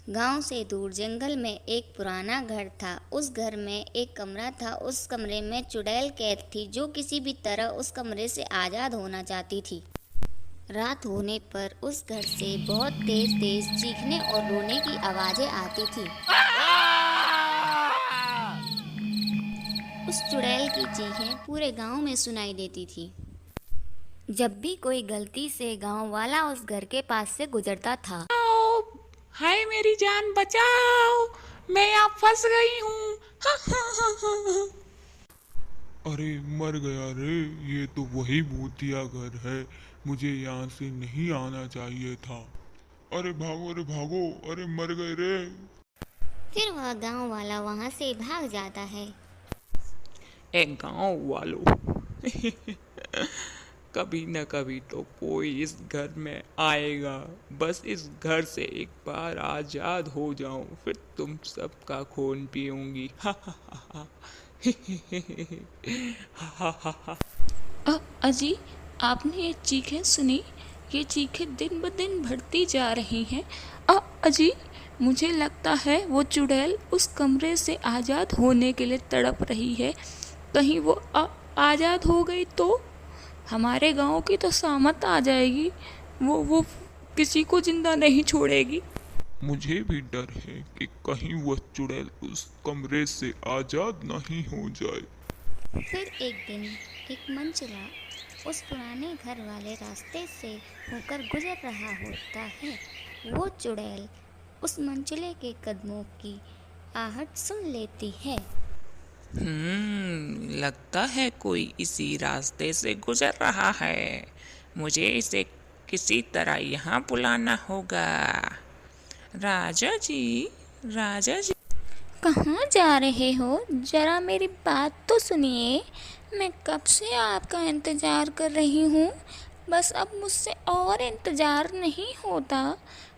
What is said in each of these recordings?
गांव से दूर जंगल में एक पुराना घर था। उस घर में एक कमरा था। उस कमरे में चुड़ैल कैद थी, जो किसी भी तरह उस कमरे से आज़ाद होना चाहती थी। रात होने पर उस घर से बहुत तेज तेज चीखने और रोने की आवाज़ें आती थी। उस चुड़ैल की चीखें पूरे गांव में सुनाई देती थी। जब भी कोई गलती से गांव वाला उस घर के पास से गुजरता था, बचाओ! हाय मेरी जान बचाओ! मैं यहाँ फंस गई हूँ। अरे मर गया रे। ये तो वही भूतिया घर है। मुझे यहाँ से नहीं आना चाहिए था। अरे भागो। अरे मर गए रे। फिर वह गांव वाला वहां से भाग जाता है। ए गांव वालों, कभी न कभी तो कोई इस घर में आएगा। बस इस घर से एक बार आजाद हो जाऊं, फिर तुम सबका खून पीऊंगी। अजी, आपने ये चीखें सुनी? ये चीखें दिन ब दिन बढ़ती जा रही हैं। अजी, मुझे लगता है वो चुड़ैल उस कमरे से आज़ाद होने के लिए तड़प रही है। कहीं वो आज़ाद हो गई तो हमारे गांव की तो सामत आ जाएगी। वो किसी को जिंदा नहीं छोड़ेगी। मुझे भी डर है कि कहीं वह चुड़ैल उस कमरे से आजाद नहीं हो जाए। फिर एक दिन एक मंचला उस पुराने घर वाले रास्ते से होकर गुजर रहा होता है। वो चुड़ैल उस मंचले के कदमों की आहट सुन लेती है। लगता है कोई इसी रास्ते से गुजर रहा है। मुझे इसे किसी तरह यहाँ बुलाना होगा। राजा जी, राजा जी। कहाँ जा रहे हो? जरा मेरी बात तो सुनिए। मैं कब से आपका इंतज़ार कर रही हूँ। बस अब मुझसे और इंतज़ार नहीं होता।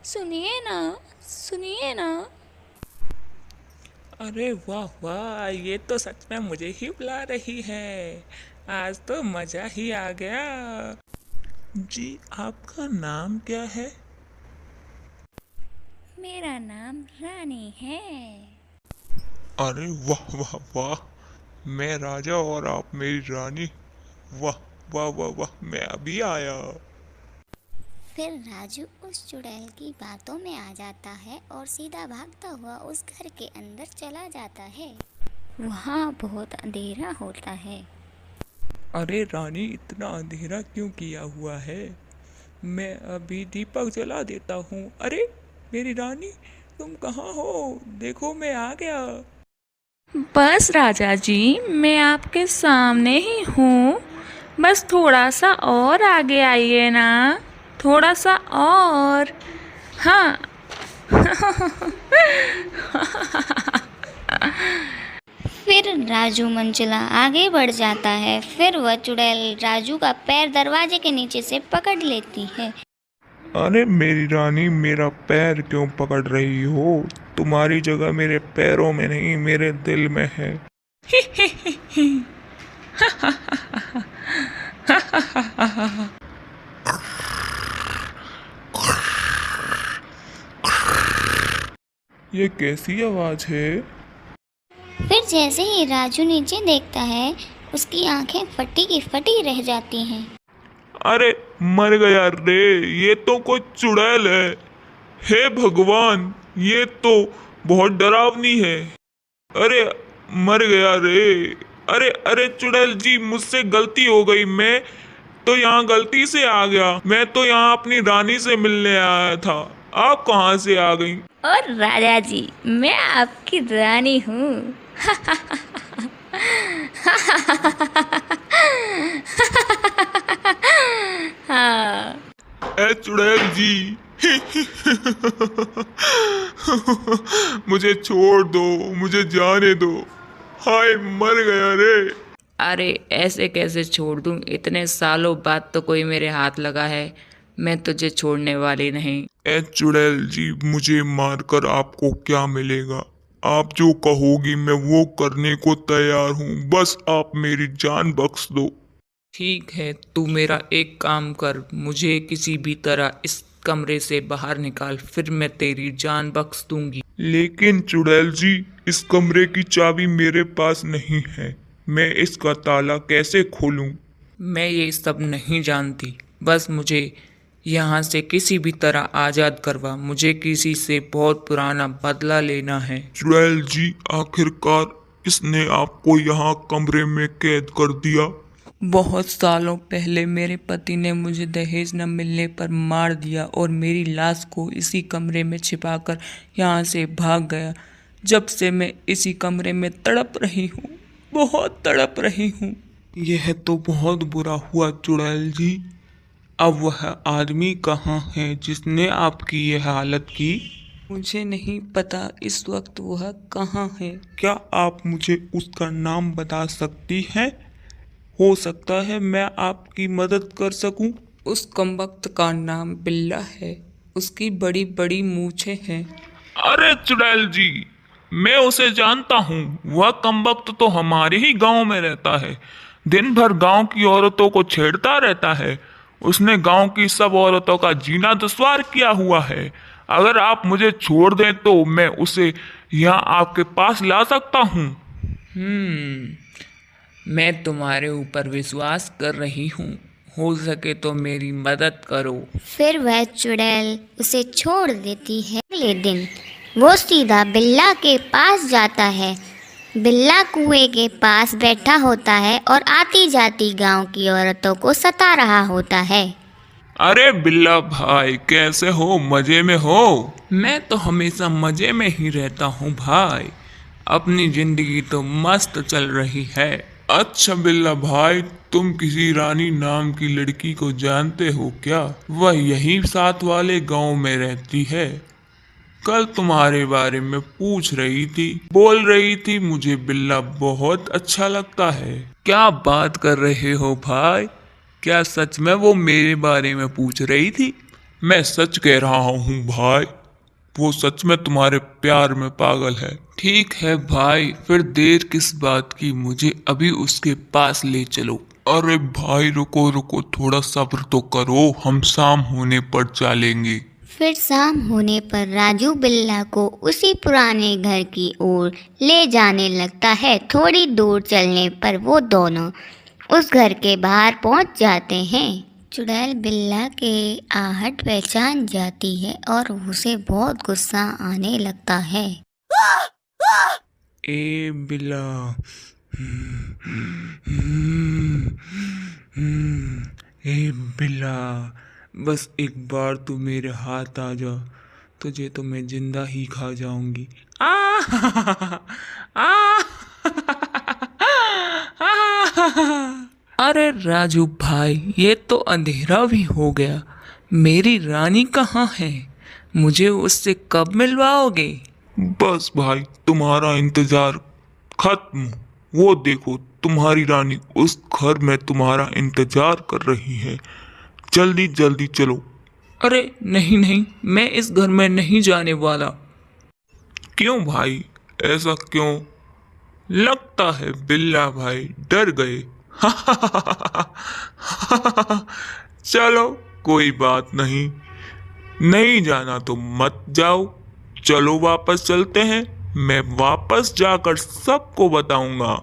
सुनिए ना, सुनिए ना। अरे वाह वाह, ये तो सच में मुझे ही बुला रही है। आज तो मजा ही आ गया। जी, आपका नाम क्या है? मेरा नाम रानी है। अरे वाह। मैं राजा और आप मेरी रानी। वाह वाह, मैं अभी आया। फिर राजू उस चुड़ैल की बातों में आ जाता है और सीधा भागता हुआ उस घर के अंदर चला जाता है। वहाँ बहुत अंधेरा होता है। अरे रानी, इतना अंधेरा क्यों किया हुआ है? मैं अभी दीपक जला देता हूँ। अरे मेरी रानी, तुम कहाँ हो? देखो मैं आ गया। बस राजा जी, मैं आपके सामने ही हूँ। बस थोड़ा सा और आगे आइए ना, थोड़ा सा और। हाँ। फिर राजू मंचला आगे बढ़ जाता है। फिर वह चुड़ैल राजू का पैर दरवाजे के नीचे से पकड़ लेती है। अरे मेरी रानी, मेरा पैर क्यों पकड़ रही हो? तुम्हारी जगह मेरे पैरों में नहीं, मेरे दिल में है। ये कैसी आवाज है? फिर जैसे ही राजू नीचे देखता है, उसकी आंखें फटी की फटी रह जाती हैं। अरे मर गया रे। ये तो कोई चुड़ैल है। हे भगवान, ये तो बहुत डरावनी है। अरे मर गया रे। अरे अरे चुड़ैल जी, मुझसे गलती हो गई। मैं तो यहाँ गलती से आ गया। मैं तो यहाँ अपनी रानी से मिलने आया था। आप कहाँ से आ गई? और राजा जी, मैं आपकी रानी हूँ। हाँ। ए चुड़ैल जी, मुझे छोड़ दो, मुझे जाने दो। हाय मर गया रे। अरे ऐसे कैसे छोड़ दूं? इतने सालों बाद तो कोई मेरे हाथ लगा है। मैं तुझे छोड़ने वाली नहीं। ए चुड़ैल जी, मुझे मारकर आपको क्या मिलेगा? आप जो कहोगी मैं वो करने को तैयार हूँ। बस आप मेरी जान बख्श दो। ठीक है, तू मेरा एक काम कर, मुझे किसी भी तरह इस कमरे से बाहर निकाल, फिर मैं तेरी जान बख्श दूंगी। लेकिन चुड़ैल जी, इस कमरे की चाबी मेरे पास नहीं है। मैं इसका ताला कैसे खोलूं? मैं ये सब नहीं जानती, बस मुझे यहाँ से किसी भी तरह आज़ाद करवा। मुझे किसी से बहुत पुराना बदला लेना है। चुड़ैल जी, आखिरकार इसने आपको यहाँ कमरे में कैद कर दिया। बहुत सालों पहले मेरे पति ने मुझे दहेज न मिलने पर मार दिया और मेरी लाश को इसी कमरे में छिपाकर यहाँ से भाग गया। जब से मैं इसी कमरे में तड़प रही हूँ, बहुत तड़प रही हूँ। यह तो बहुत बुरा हुआ चुड़ैल जी। अब वह आदमी कहाँ है जिसने आपकी यह हालत की? मुझे नहीं पता इस वक्त वह कहाँ है। क्या आप मुझे उसका नाम बता सकती हैं? हो सकता है मैं आपकी मदद कर सकूं। उस कमबख्त का नाम बिल्ला है, उसकी बड़ी बड़ी मूछें हैं। अरे चुड़ैल जी, मैं उसे जानता हूँ। वह कमबख्त तो हमारे ही गांव में रहता है। दिन भर गांव की औरतों को छेड़ता रहता है। उसने गांव की सब औरतों का जीना दुश्वार किया हुआ है। अगर आप मुझे छोड़ दें तो मैं उसे यहाँ आपके पास ला सकता हूँ। मैं तुम्हारे ऊपर विश्वास कर रही हूँ, हो सके तो मेरी मदद करो। फिर वह चुड़ैल उसे छोड़ देती है। अगले दिन वो सीधा बिल्ला के पास जाता है। बिल्ला कुएं के पास बैठा होता है और आती जाती गांव की औरतों को सता रहा होता है। अरे बिल्ला भाई, कैसे हो? मजे में हो? मैं तो हमेशा मजे में ही रहता हूँ भाई, अपनी जिंदगी तो मस्त चल रही है। अच्छा बिल्ला भाई, तुम किसी रानी नाम की लड़की को जानते हो क्या? वह यही साथ वाले गांव में रहती है। कल तुम्हारे बारे में पूछ रही थी, बोल रही थी मुझे बिल्ला बहुत अच्छा लगता है। क्या बात कर रहे हो भाई? क्या सच में वो मेरे बारे में पूछ रही थी? मैं सच कह रहा हूँ भाई, वो सच में तुम्हारे प्यार में पागल है। ठीक है भाई, फिर देर किस बात की, मुझे अभी उसके पास ले चलो। अरे भाई रुको रुको, थोड़ा सब्र तो करो, हम शाम होने पर चलेंगे। फिर शाम होने पर राजू बिल्ला को उसी पुराने घर की ओर ले जाने लगता है। थोड़ी दूर चलने पर वो दोनों उस घर के बाहर पहुंच जाते हैं। चुड़ैल बिल्ला के आहट पहचान जाती है और उसे बहुत गुस्सा आने लगता है। ए बिल्ला, ए बिल्ला, बस एक बार तू मेरे हाथ आ जा, तुझे तो मैं जिंदा ही खा जाऊंगी। आ आ अरे राजू भाई, ये तो अंधेरा भी हो गया। मेरी रानी कहाँ है? मुझे उससे कब मिलवाओगे? बस भाई, तुम्हारा इंतजार खत्म। वो देखो, तुम्हारी रानी उस घर में तुम्हारा इंतजार कर रही है। जल्दी जल्दी चलो। अरे नहीं नहीं, मैं इस घर में नहीं जाने वाला। क्यों भाई, ऐसा क्यों? लगता है बिल्ला भाई डर गए। चलो कोई बात नहीं, नहीं जाना तो मत जाओ। चलो वापस चलते हैं। मैं वापस जाकर सबको बताऊंगा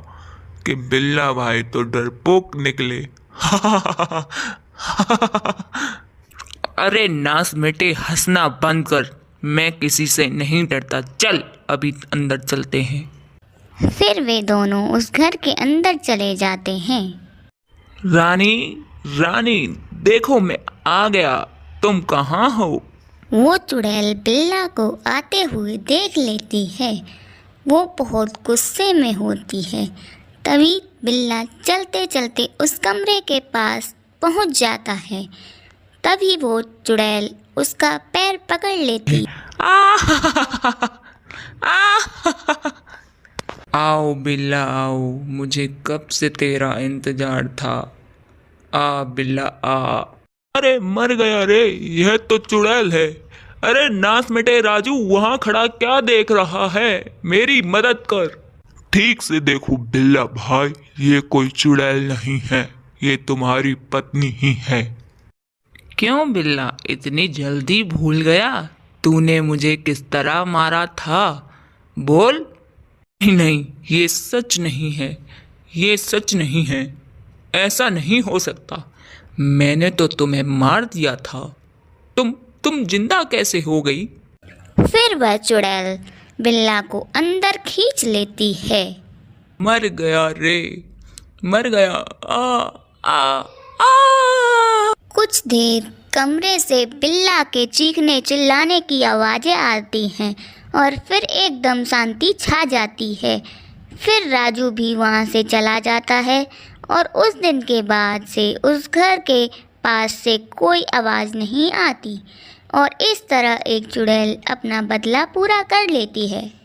कि बिल्ला भाई तो डरपोक निकले। अरे नास बेटे, हंसना बंद कर। मैं किसी से नहीं डरता। चल अभी अंदर चलते हैं। फिर वे दोनों उस घर के अंदर चले जाते हैं। रानी, रानी देखो मैं आ गया। तुम कहाँ हो? वो चुड़ैल बिल्ला को आते हुए देख लेती है। वो बहुत गुस्से में होती है। तभी बिल्ला चलते चलते उस कमरे के पास पहुंच जाता है। तभी वो चुड़ैल उसका पैर पकड़ लेती। आओ बिल्ला आओ, मुझे कब से तेरा इंतजार था। आ बिल्ला आ। अरे मर गया रे, यह तो चुड़ैल है। अरे नास मिटे राजू, वहां खड़ा क्या देख रहा है? मेरी मदद कर। ठीक से देखो बिल्ला भाई, ये कोई चुड़ैल नहीं है, ये तुम्हारी पत्नी ही है। क्यों बिल्ला, इतनी जल्दी भूल गया? तूने मुझे किस तरह मारा था? बोल। नहीं नहीं, ये सच नहीं है, ये सच नहीं है। ऐसा नहीं हो सकता। मैंने तो तुम्हें मार दिया था। तुम जिंदा कैसे हो गई? फिर वह चुड़ैल बिल्ला को अंदर खींच लेती है। मर गया रे, मर गया। आ आ आ। कुछ देर कमरे से बिल्ला के चीखने चिल्लाने की आवाज़ें आती हैं और फिर एकदम शांति छा जाती है। फिर राजू भी वहाँ से चला जाता है और उस दिन के बाद से उस घर के पास से कोई आवाज़ नहीं आती और इस तरह एक चुड़ैल अपना बदला पूरा कर लेती है।